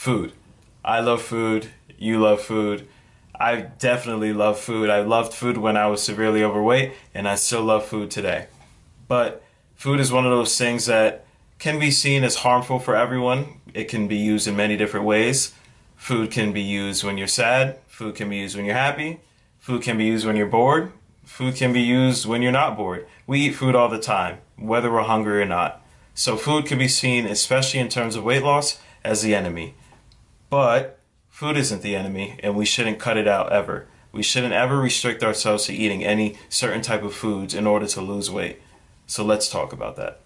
Food. I love food. You love food. I definitely love food. I loved food when I was severely overweight, and I still love food today. But food is one of those things that can be seen as harmful for everyone. It can be used in many different ways. Food can be used when you're sad. Food can be used when you're happy. Food can be used when you're bored. Food can be used when you're not bored. We eat food all the time, whether we're hungry or not. So food can be seen, especially in terms of weight loss, as the enemy. But food isn't the enemy, and we shouldn't cut it out ever. We shouldn't ever restrict ourselves to eating any certain type of foods in order to lose weight. So let's talk about that.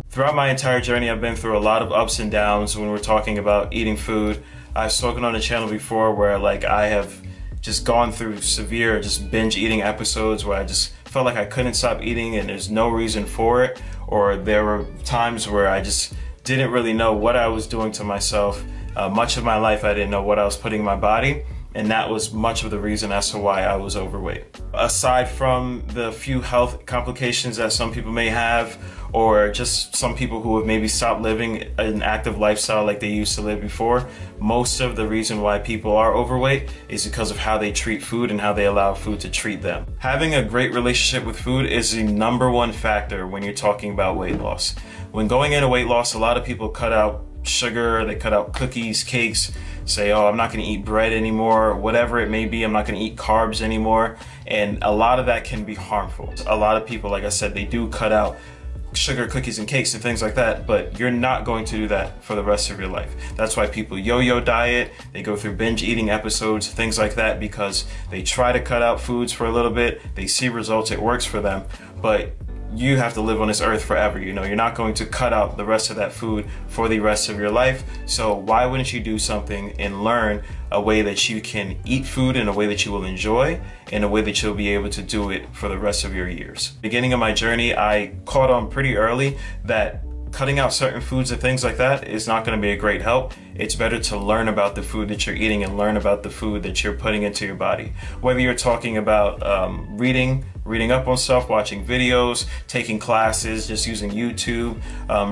Throughout my entire journey, I've been through a lot of ups and downs when we're talking about eating food. I've spoken on the channel before where I have just gone through severe binge eating episodes where I just felt like I couldn't stop eating and there's no reason for it. Or there were times where I just didn't really know what I was doing to myself. Much of my life I didn't know what I was putting in my body, and that was much of the reason as to why I was overweight. Aside from the few health complications that some people may have, or just some people who have maybe stopped living an active lifestyle like they used to live before, most of the reason why people are overweight is because of how they treat food and how they allow food to treat them. Having a great relationship with food is the #1 factor when you're talking about weight loss. When going into weight loss, a lot of people cut out sugar, they cut out cookies, cakes, say, oh, I'm not gonna eat bread anymore, whatever it may be, I'm not gonna eat carbs anymore, and a lot of that can be harmful. A lot of people, like I said, they do cut out sugar, cookies, and cakes and things like that, but you're not going to do that for the rest of your life. That's why people yo-yo diet, they go through binge eating episodes, things like that, because they try to cut out foods for a little bit, they see results, it works for them, but you have to live on this earth forever. You know, you're not going to cut out the rest of that food for the rest of your life. So why wouldn't you do something and learn a way that you can eat food in a way that you will enjoy, in a way that you'll be able to do it for the rest of your years. Beginning of my journey, I caught on pretty early that cutting out certain foods and things like that is not going to be a great help. It's better to learn about the food that you're eating and learn about the food that you're putting into your body. Whether you're talking about reading up on stuff, watching videos, taking classes, just using YouTube,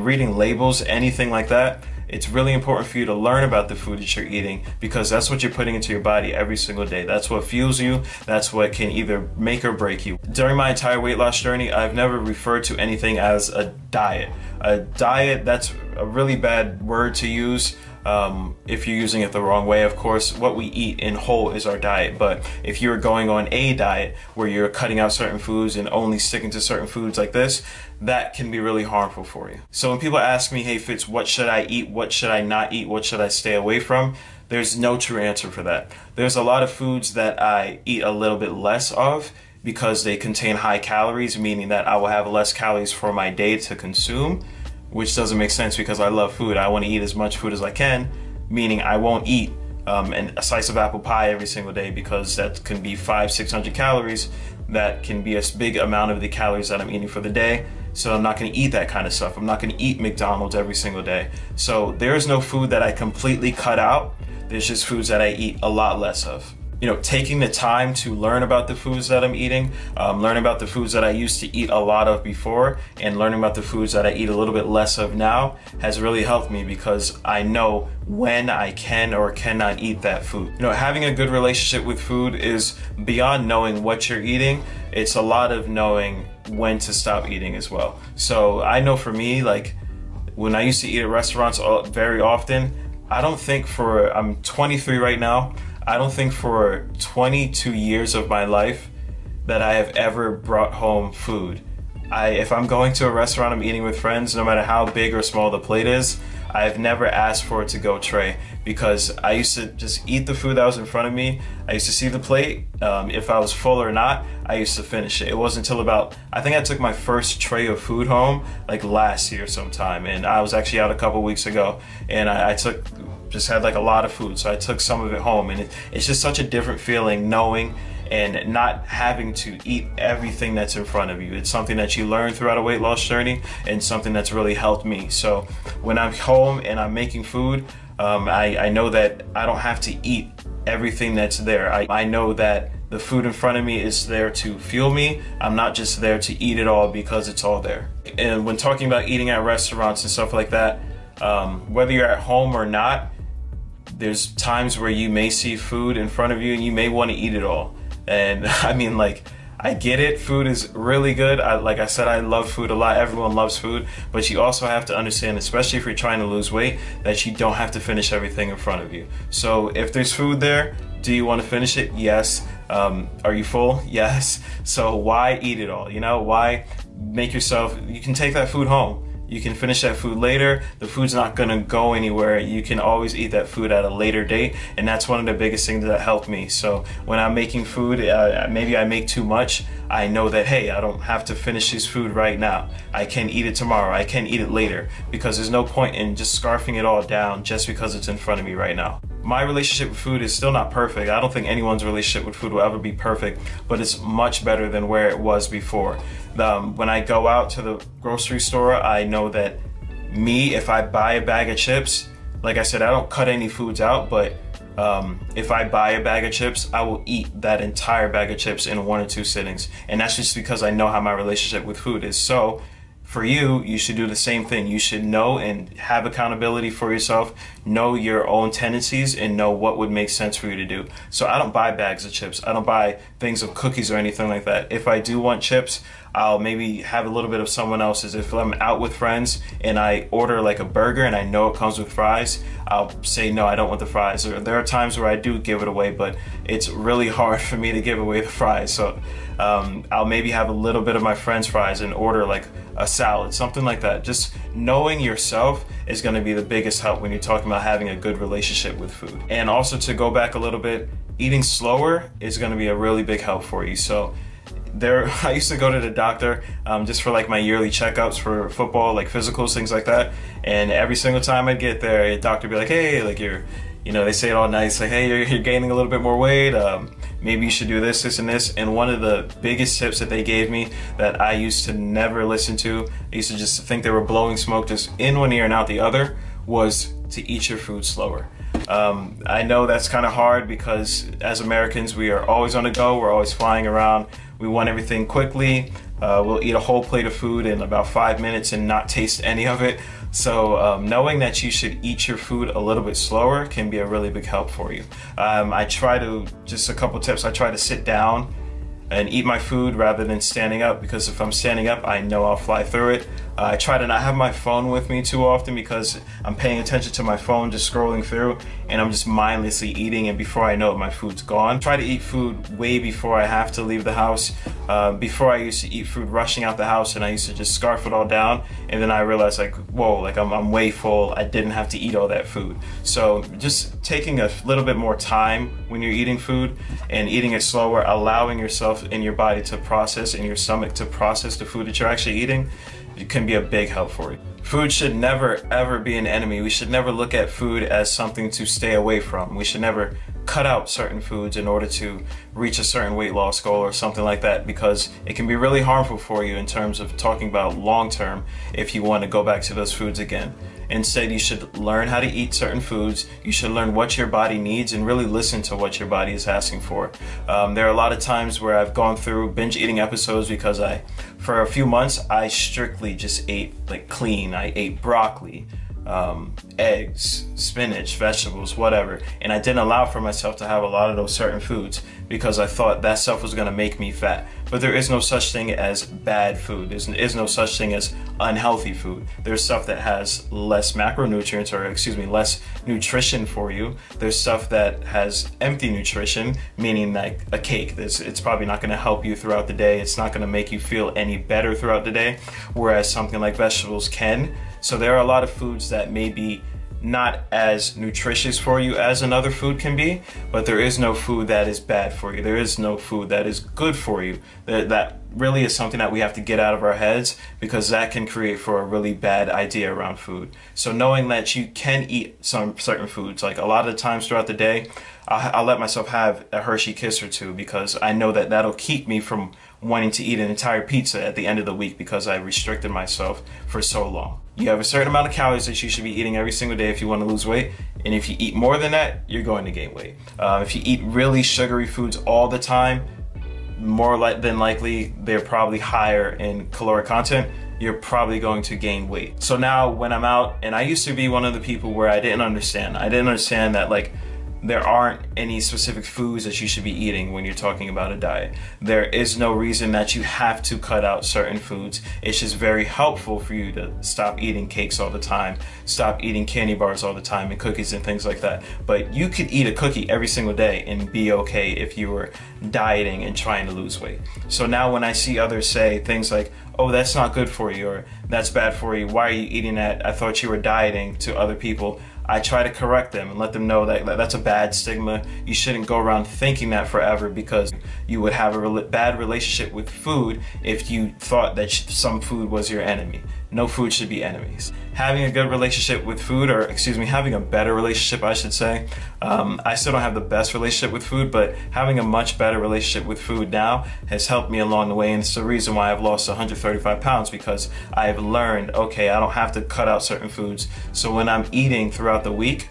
reading labels, anything like that. It's really important for you to learn about the food that you're eating, because that's what you're putting into your body every single day. That's what fuels you. That's what can either make or break you. During my entire weight loss journey, I've never referred to anything as a diet. A diet, that's a really bad word to use. If you're using it the wrong way, of course. What we eat in whole is our diet, but if you're going on a diet where you're cutting out certain foods and only sticking to certain foods like this, that can be really harmful for you. So when people ask me, hey Fitz, what should I eat? What should I not eat? What should I stay away from? There's no true answer for that. There's a lot of foods that I eat a little bit less of because they contain high calories, meaning that I will have less calories for my day to consume, which doesn't make sense because I love food. I want to eat as much food as I can, meaning I won't eat a slice of apple pie every single day because that can be 500-600 calories. That can be a big amount of the calories that I'm eating for the day. So I'm not going to eat that kind of stuff. I'm not going to eat McDonald's every single day. So there is no food that I completely cut out. There's just foods that I eat a lot less of. You know, taking the time to learn about the foods that I'm eating, learn about the foods that I used to eat a lot of before, and learning about the foods that I eat a little bit less of now has really helped me because I know when I can or cannot eat that food. You know, having a good relationship with food is beyond knowing what you're eating. It's a lot of knowing when to stop eating as well. So I know for me, like when I used to eat at restaurants very often, I'm 23 right now. I don't think for 22 years of my life that I have ever brought home food. If I'm going to a restaurant, I'm eating with friends, no matter how big or small the plate is, I've never asked for it to go tray because I used to just eat the food that was in front of me. I used to see the plate. If I was full or not, I used to finish it. It wasn't until I think I took my first tray of food home like last year sometime, and I was actually out a couple weeks ago, and I just had like a lot of food, so I took some of it home, and it's just such a different feeling knowing and not having to eat everything that's in front of you. It's something that you learn throughout a weight loss journey and something that's really helped me. So when I'm home and I'm making food, I know that I don't have to eat everything that's there. I know that the food in front of me is there to fuel me. I'm not just there to eat it all because it's all there. And when talking about eating at restaurants and stuff like that, whether you're at home or not, there's times where you may see food in front of you and you may want to eat it all. And I mean, like, I get it, food is really good. Like I said, I love food a lot. Everyone loves food, but you also have to understand, especially if you're trying to lose weight, that you don't have to finish everything in front of you. So if there's food there, do you want to finish it? Yes. Are you full? Yes. So why eat it all? You know, why make yourself, you can take that food home. You can finish that food later. The food's not gonna go anywhere. You can always eat that food at a later date, and that's one of the biggest things that helped me. So when I'm making food, maybe I make too much, I know that, hey, I don't have to finish this food right now. I can eat it tomorrow, I can eat it later, because there's no point in just scarfing it all down just because it's in front of me right now. My relationship with food is still not perfect. I don't think anyone's relationship with food will ever be perfect, but it's much better than where it was before. When I go out to the grocery store, I know that if I buy a bag of chips, like I said, I don't cut any foods out, but if I buy a bag of chips, I will eat that entire bag of chips in 1 or 2 sittings. And that's just because I know how my relationship with food is. So for you, you should do the same thing. You should know and have accountability for yourself, know your own tendencies, and know what would make sense for you to do. So I don't buy bags of chips. I don't buy things of cookies or anything like that. If I do want chips, I'll maybe have a little bit of someone else's. If I'm out with friends and I order like a burger and I know it comes with fries, I'll say, no, I don't want the fries. Or there are times where I do give it away, but it's really hard for me to give away the fries. So I'll maybe have a little bit of my friend's fries and order like a salad, something like that. Just knowing yourself is going to be the biggest help when you're talking about having a good relationship with food. And also, to go back a little bit, eating slower is going to be a really big help for you. So I used to go to the doctor just for like my yearly checkups for football, like physicals, things like that. And every single time I'd get there, a doctor would be like, hey, like they say it all nice, like, hey, you're gaining a little bit more weight. Maybe you should do this, this, and this. And one of the biggest tips that they gave me that I used to never listen to, I used to just think they were blowing smoke just in one ear and out the other, was to eat your food slower. I know that's kind of hard because as Americans, we are always on the go. We're always flying around. We want everything quickly. We'll eat a whole plate of food in about 5 minutes and not taste any of it. So knowing that you should eat your food a little bit slower can be a really big help for you. I try to, just a couple tips, I try to sit down and eat my food rather than standing up, because if I'm standing up, I know I'll fly through it. I try to not have my phone with me too often because I'm paying attention to my phone, just scrolling through, and I'm just mindlessly eating, and before I know it, my food's gone. Try to eat food way before I have to leave the house. Before, I used to eat food rushing out the house, and I used to just scarf it all down, and then I realized, like, whoa, like I'm way full. I didn't have to eat all that food. So just taking a little bit more time when you're eating food and eating it slower, allowing yourself and your body to process and your stomach to process the food that you're actually eating, it can be a big help for you. Food should never ever be an enemy. We should never look at food as something to stay away from. We should never cut out certain foods in order to reach a certain weight loss goal or something like that, because it can be really harmful for you in terms of talking about long term if you want to go back to those foods again. Instead, you should learn how to eat certain foods. You should learn what your body needs and really listen to what your body is asking for. There are a lot of times where I've gone through binge eating episodes because for a few months, I strictly just ate like clean. I ate broccoli, eggs, spinach, vegetables, whatever. And I didn't allow for myself to have a lot of those certain foods because I thought that stuff was gonna make me fat. But there is no such thing as bad food. There is no such thing as unhealthy food. There's stuff that has less macronutrients, or excuse me, less nutrition for you. There's stuff that has empty nutrition, meaning like a cake. It's probably not gonna help you throughout the day. It's not gonna make you feel any better throughout the day, whereas something like vegetables can. So there are a lot of foods that may be not as nutritious for you as another food can be, but there is no food that is bad for you. There is no food that is good for you. That really is something that we have to get out of our heads, because that can create for a really bad idea around food. So knowing that you can eat some certain foods, like a lot of the times throughout the day, I'll let myself have a Hershey Kiss or two because I know that that'll keep me from wanting to eat an entire pizza at the end of the week because I restricted myself for so long. You have a certain amount of calories that you should be eating every single day if you want to lose weight, and if you eat more than that, you're going to gain weight. If you eat really sugary foods all the time, more than likely they're probably higher in caloric content, you're probably going to gain weight. So now when I'm out, and I used to be one of the people where I didn't understand that like there aren't any specific foods that you should be eating when you're talking about a diet. There is no reason that you have to cut out certain foods. It's just very helpful for you to stop eating cakes all the time, stop eating candy bars all the time and cookies and things like that. But you could eat a cookie every single day and be okay if you were dieting and trying to lose weight. So now when I see others say things like, oh, that's not good for you, or that's bad for you, why are you eating that? I thought you were dieting, to other people, I try to correct them and let them know that that's a bad stigma. You shouldn't go around thinking that forever, because you would have a bad relationship with food if you thought that some food was your enemy. No food should be enemies. Having a good relationship with food, or excuse me, having a better relationship, I should say. I still don't have the best relationship with food, but having a much better relationship with food now has helped me along the way, and it's the reason why I've lost 135 pounds, because I've learned, okay, I don't have to cut out certain foods. So when I'm eating throughout the week,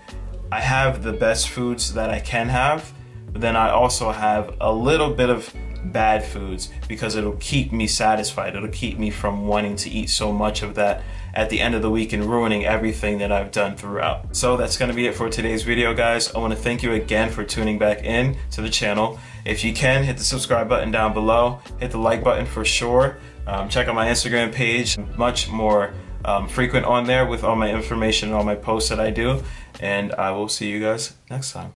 I have the best foods that I can have, but then I also have a little bit of bad foods, because it'll keep me satisfied. It'll keep me from wanting to eat so much of that at the end of the week and ruining everything that I've done throughout. So that's gonna be it for today's video, guys. I wanna thank you again for tuning back in to the channel. If you can, hit the subscribe button down below, hit the like button for sure. Check out my Instagram page, much more frequent on there with all my information and all my posts that I do. And I will see you guys next time.